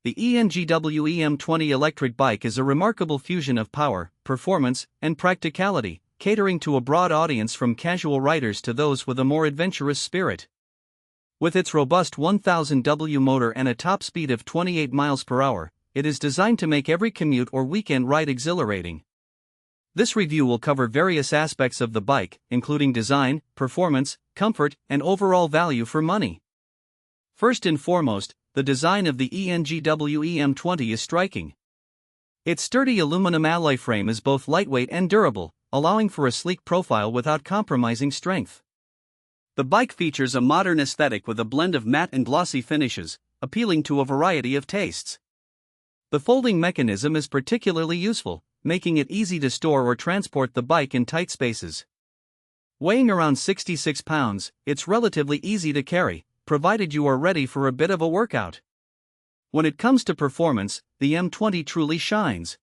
the ENGWE M20 Electric Bike is a remarkable fusion of power, performance, and practicality, catering to a broad audience from casual riders to those with a more adventurous spirit. With its robust 1000W motor and a top speed of 28 miles per hour, it is designed to make every commute or weekend ride exhilarating. This review will cover various aspects of the bike, including design, performance, comfort, and overall value for money. First and foremost, the design of the ENGWE M20 is striking. Its sturdy aluminum alloy frame is both lightweight and durable, allowing for a sleek profile without compromising strength. The bike features a modern aesthetic with a blend of matte and glossy finishes, appealing to a variety of tastes. The folding mechanism is particularly useful, making it easy to store or transport the bike in tight spaces. Weighing around 66 pounds, it's relatively easy to carry, provided you are ready for a bit of a workout. When it comes to performance, the M20 truly shines.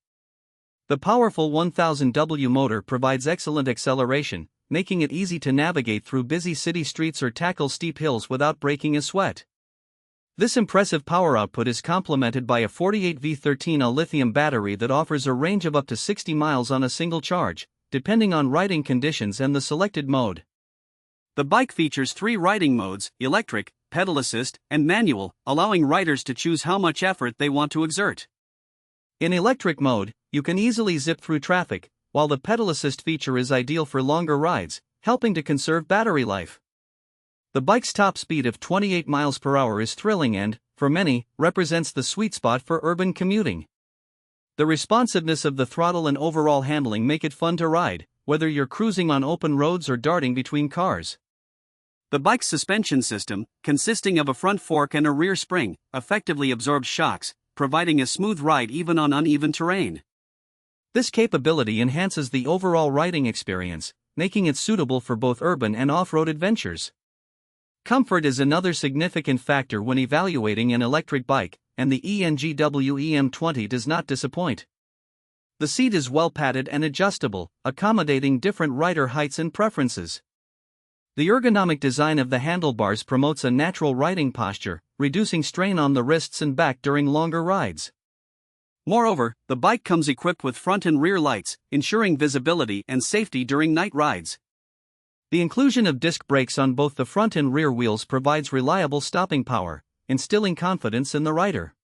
The powerful 1000W motor provides excellent acceleration, making it easy to navigate through busy city streets or tackle steep hills without breaking a sweat. This impressive power output is complemented by a 48V13A lithium battery that offers a range of up to 60 miles on a single charge, depending on riding conditions and the selected mode. The bike features 3 riding modes: electric, pedal assist, and manual, allowing riders to choose how much effort they want to exert. In electric mode, you can easily zip through traffic, while the pedal assist feature is ideal for longer rides, helping to conserve battery life. The bike's top speed of 28 miles per hour is thrilling and, for many, represents the sweet spot for urban commuting. The responsiveness of the throttle and overall handling make it fun to ride, whether you're cruising on open roads or darting between cars. The bike's suspension system, consisting of a front fork and a rear spring, effectively absorbs shocks, providing a smooth ride even on uneven terrain. This capability enhances the overall riding experience, making it suitable for both urban and off-road adventures. Comfort is another significant factor when evaluating an electric bike, and the ENGWE M20 does not disappoint. The seat is well padded and adjustable, accommodating different rider heights and preferences. The ergonomic design of the handlebars promotes a natural riding posture, reducing strain on the wrists and back during longer rides. Moreover, the bike comes equipped with front and rear lights, ensuring visibility and safety during night rides. The inclusion of disc brakes on both the front and rear wheels provides reliable stopping power, instilling confidence in the rider.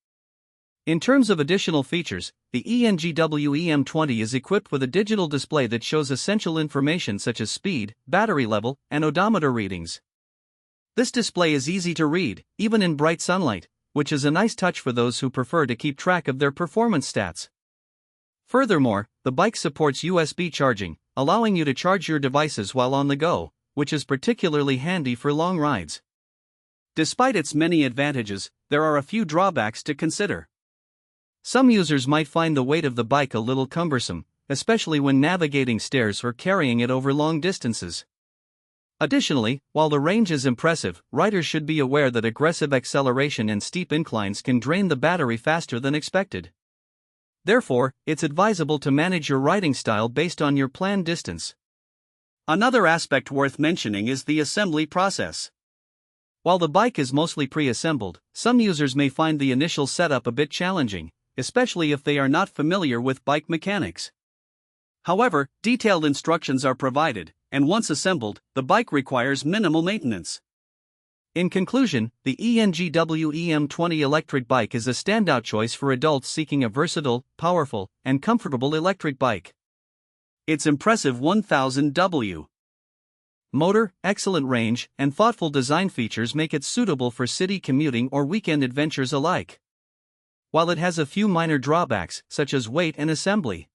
In terms of additional features, the ENGWE M20 is equipped with a digital display that shows essential information such as speed, battery level, and odometer readings. This display is easy to read, even in bright sunlight, which is a nice touch for those who prefer to keep track of their performance stats. Furthermore, the bike supports USB charging, allowing you to charge your devices while on the go, which is particularly handy for long rides. Despite its many advantages, there are a few drawbacks to consider. Some users might find the weight of the bike a little cumbersome, especially when navigating stairs or carrying it over long distances. Additionally, while the range is impressive, riders should be aware that aggressive acceleration and steep inclines can drain the battery faster than expected. Therefore, it's advisable to manage your riding style based on your planned distance. Another aspect worth mentioning is the assembly process. While the bike is mostly pre-assembled, some users may find the initial setup a bit challenging, especially if they are not familiar with bike mechanics. However, detailed instructions are provided, and once assembled, the bike requires minimal maintenance. In conclusion, the ENGWE M20 electric bike is a standout choice for adults seeking a versatile, powerful, and comfortable electric bike. Its impressive 1000W motor, excellent range, and thoughtful design features make it suitable for city commuting or weekend adventures alike. While it has a few minor drawbacks, such as weight and assembly,